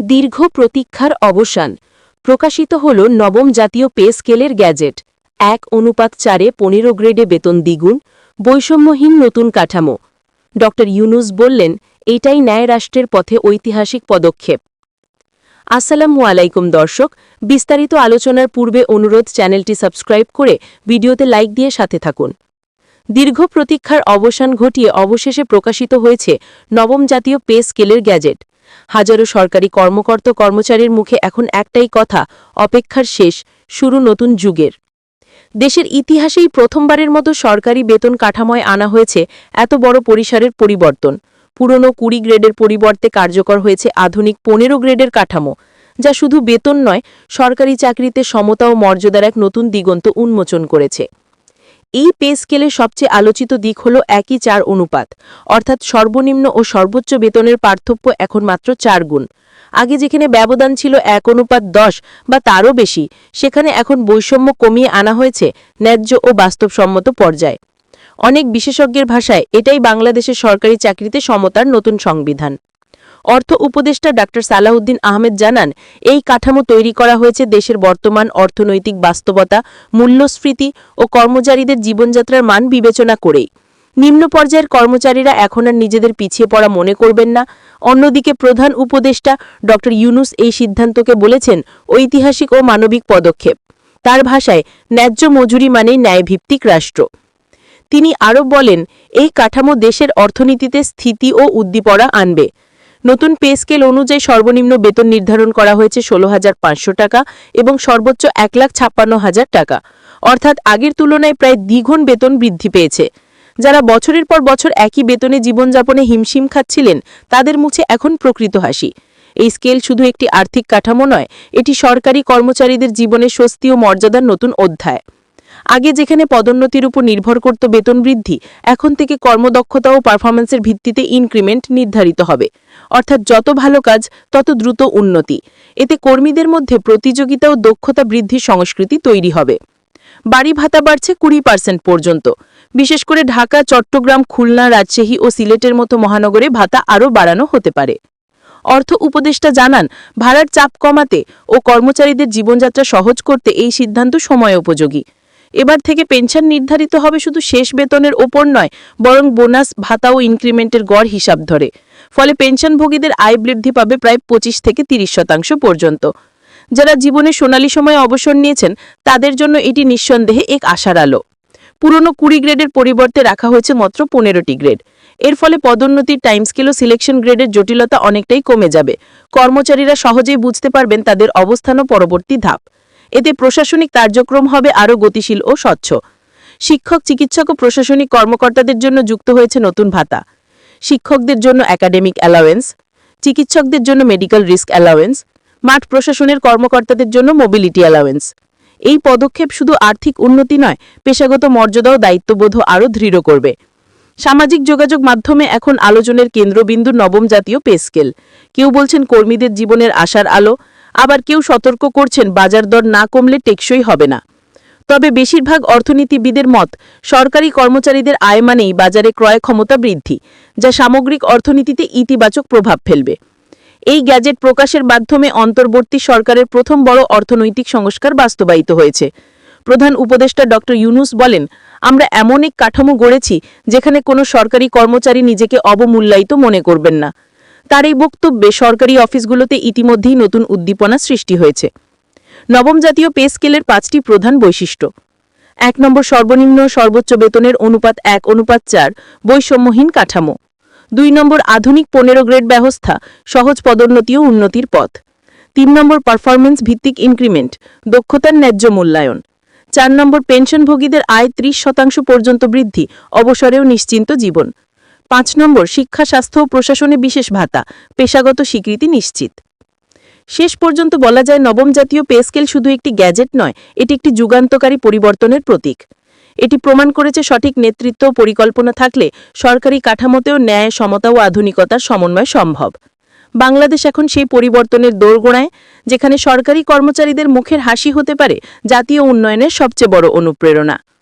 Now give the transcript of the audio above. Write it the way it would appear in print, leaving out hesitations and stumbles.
দীর্ঘ প্রতীক্ষার অবসান প্রকাশিত হল নবম জাতীয় পে স্কেলের গ্যাজেট 1:4-এ 15 গ্রেডে বেতন দ্বিগুণ বৈষম্যহীন নতুন কাঠামো ড ইউনুস বললেন এটাই ন্যায় রাষ্ট্রের পথে ঐতিহাসিক পদক্ষেপ। আসসালামু আলাইকুম দর্শক, বিস্তারিত আলোচনার পূর্বে অনুরোধ চ্যানেলটি সাবস্ক্রাইব করে ভিডিওতে লাইক দিয়ে সাথে থাকুন। দীর্ঘ প্রতীক্ষার অবসান ঘটিয়ে অবশেষে প্রকাশিত হয়েছে নবম জাতীয় পে স্কেলের গ্যাজেট। হাজারো সরকারি কর্মচারীর মুখে এখন একটাই কথা, অপেক্ষার শেষ, শুরু নতুন যুগের। দেশের ইতিহাসেই প্রথমবারের মতো সরকারি বেতন কাঠামোয় আনা হয়েছে এত বড় পরিসরের পরিবর্তন। পুরনো 20 গ্রেডের পরিবর্তে কার্যকর হয়েছে আধুনিক 15 গ্রেডের কাঠামো, যা শুধু বেতন নয়, সরকারি চাকরিতে সমতা ও মর্যাদার এক নতুন দিগন্ত উন্মোচন করেছে। এই পে স্কেলের সবচেয়ে আলোচিত দিক হল একই 4 অনুপাত, অর্থাৎ সর্বনিম্ন ও সর্বোচ্চ বেতনের পার্থক্য এখন মাত্র 4 গুণ। আগে যেখানে ব্যবধান ছিল 1:10 বা তারও বেশি, সেখানে এখন বৈষম্য কমিয়ে আনা হয়েছে ন্যায্য ও বাস্তবসম্মত পর্যায়ে। অনেক বিশেষজ্ঞের ভাষায় এটাই বাংলাদেশের সরকারি চাকরিতে সমতার নতুন সংবিধান। অর্থ উপদেষ্টা ডা সালাউদ্দিন আহমেদ জানান, এই কাঠামো তৈরি করা হয়েছে দেশের বর্তমান অর্থনৈতিক বাস্তবতা, মূল্যস্ফীতি ও কর্মচারীদের জীবনযাত্রার মান বিবেচনা করেই। নিম্ন পর্যায়ের কর্মচারীরা এখন আর নিজেদের পিছিয়ে পড়া মনে করবেন না। অন্যদিকে প্রধান উপদেষ্টা ড ইউনুস এই সিদ্ধান্তকে বলেছেন ঐতিহাসিক ও মানবিক পদক্ষেপ। তার ভাষায়, ন্যায্য মজুরি মানেই ন্যায়ভিত্তিক রাষ্ট্র। তিনি আরও বলেন, এই কাঠামো দেশের অর্থনীতিতে স্থিতি ও উদ্দীপনা আনবে। নতুন পে স্কেল অনুযায়ী সর্বনিম্ন বেতন নির্ধারণ করা হয়েছে 16,500 টাকা এবং সর্বোচ্চ 1,56,000 টাকা, অর্থাৎ আগের তুলনায় প্রায় দ্বিগুণ বেতন বৃদ্ধি পেয়েছে। যারা বছরের পর বছর একই বেতনে জীবনযাপনে হিমশিম খাচ্ছিলেন, তাদের মুখে এখন প্রকৃত হাসি। এই স্কেল শুধু একটি আর্থিক কাঠামো নয়, এটি সরকারি কর্মচারীদের জীবনে স্বস্তি ও মর্যাদার নতুন অধ্যায়। আগে যেখানে পদোন্নতির উপর নির্ভর করত বেতন বৃদ্ধি, এখন থেকে কর্মদক্ষতা ও পারফরম্যান্সের ভিত্তিতে ইনক্রিমেন্ট নির্ধারিত হবে, অর্থাৎ যত ভালো কাজ তত দ্রুত উন্নতি। এতে কর্মীদের মধ্যে প্রতিযোগিতা ও দক্ষতা বৃদ্ধির সংস্কৃতি তৈরি হবে। বাড়ি ভাতা বাড়ছে 20% পর্যন্ত। বিশেষ করে ঢাকা, চট্টগ্রাম, খুলনা, রাজশাহী ও সিলেটের মতো মহানগরে ভাতা আরও বাড়ানো হতে পারে। অর্থ উপদেষ্টা জানান, ভাড়ার চাপ কমাতে ও কর্মচারীদের জীবনযাত্রা সহজ করতে এই সিদ্ধান্ত সময়োপযোগী। এবার থেকে পেনশন নির্ধারিত হবে শুধু শেষ বেতনের ওপর নয়, বরং বোনাস, ভাতা ও ইনক্রিমেন্টের গড় হিসাব ধরে। ফলে পেনশনভোগীদের আয় বৃদ্ধি পাবে প্রায় 25 থেকে 30% পর্যন্ত। যারা জীবনে সোনালী সময়ে অবসর নিয়েছেন, তাদের জন্য এটি নিঃসন্দেহে এক আশার আলো। পুরনো 20 গ্রেডের পরিবর্তে রাখা হয়েছে মাত্র 15টি গ্রেড। এর ফলে পদোন্নতির টাইমস্কেল ও সিলেকশন গ্রেডের জটিলতা অনেকটাই কমে যাবে। কর্মচারীরা সহজেই বুঝতে পারবেন তাদের অবস্থান ও পরবর্তী ধাপ। এতে প্রশাসনিক কার্যক্রম হবে আরও গতিশীল ও স্বচ্ছ। শিক্ষক, চিকিৎসক ও প্রশাসনিক কর্মকর্তাদের জন্য যুক্ত হয়েছে নতুন ভাতা। শিক্ষকদের জন্য একাডেমিক অ্যালাওয়েন্স, চিকিৎসকদের জন্য মেডিকেল রিস্ক অ্যালাওয়েন্স, মাঠ প্রশাসনের কর্মকর্তাদের জন্য মোবিলিটি অ্যালাওয়েন্স। এই পদক্ষেপ শুধু আর্থিক উন্নতি নয়, পেশাগত মর্যাদা ও দায়িত্ববোধও আরও দৃঢ় করবে। সামাজিক যোগাযোগ মাধ্যমে এখন আলোচনার কেন্দ্রবিন্দু নবম জাতীয় পে স্কেল। কেউ বলছেন কর্মীদের জীবনের আশার আলো, আবার কেউ সতর্ক করছেন বাজার দর না কমলে টেকসই হবে না। তবে বেশিরভাগ অর্থনীতিবিদের মত, সরকারি কর্মচারীদের আয় মানেই বাজারে ক্রয় ক্ষমতা বৃদ্ধি, যা সামগ্রিক অর্থনীতিতে ইতিবাচক প্রভাব ফেলবে। এই গ্যাজেট প্রকাশের মাধ্যমে অন্তর্বর্তী সরকারের প্রথম বড় অর্থনৈতিক সংস্কার বাস্তবায়িত হয়েছে। প্রধান উপদেষ্টা ড ইউনুস বলেন, আমরা এমন এক কাঠামো গড়েছি যেখানে কোনো সরকারি কর্মচারী নিজেকে অবমূল্যায়িত মনে করবেন না। তার এই বক্তব্যে সরকারি অফিসগুলোতে ইতিমধ্যেই নতুন উদ্দীপনা সৃষ্টি হয়েছে। নবম জাতীয় পে স্কেলের 5টি প্রধান বৈশিষ্ট্য। 1 নম্বর, সর্বনিম্ন সর্বোচ্চ বেতনের অনুপাত 1:4, বৈষম্যহীন কাঠামো। 2 নম্বর, আধুনিক 15 গ্রেড ব্যবস্থা, সহজ পদোন্নতি ও উন্নতির পথ। 3 নম্বর, পারফরম্যান্স ভিত্তিক ইনক্রিমেন্ট, দক্ষতার ন্যায্য মূল্যায়ন। 4 নম্বর, পেনশনভোগীদের আয় 30% পর্যন্ত বৃদ্ধি, অবসরেও নিশ্চিন্ত জীবন। 5 নম্বর, শিক্ষা, স্বাস্থ্য ও প্রশাসনে বিশেষ ভাতা, পেশাগত স্বীকৃতি নিশ্চিত। শেষ পর্যন্ত বলা যায়, নবম জাতীয় পে স্কেল শুধু একটি গ্যাজেট নয়, এটি একটি যুগান্তকারী পরিবর্তনের প্রতীক। এটি প্রমাণ করেছে সঠিক নেতৃত্ব ও পরিকল্পনা থাকলে সরকারি কাঠামোতেও ন্যায়, সমতা ও আধুনিকতার সমন্বয় সম্ভব। বাংলাদেশ এখন সেই পরিবর্তনের দোরগোড়ায়, যেখানে সরকারি কর্মচারীদের মুখের হাসি হতে পারে জাতীয় উন্নয়নের সবচেয়ে বড় অনুপ্রেরণা।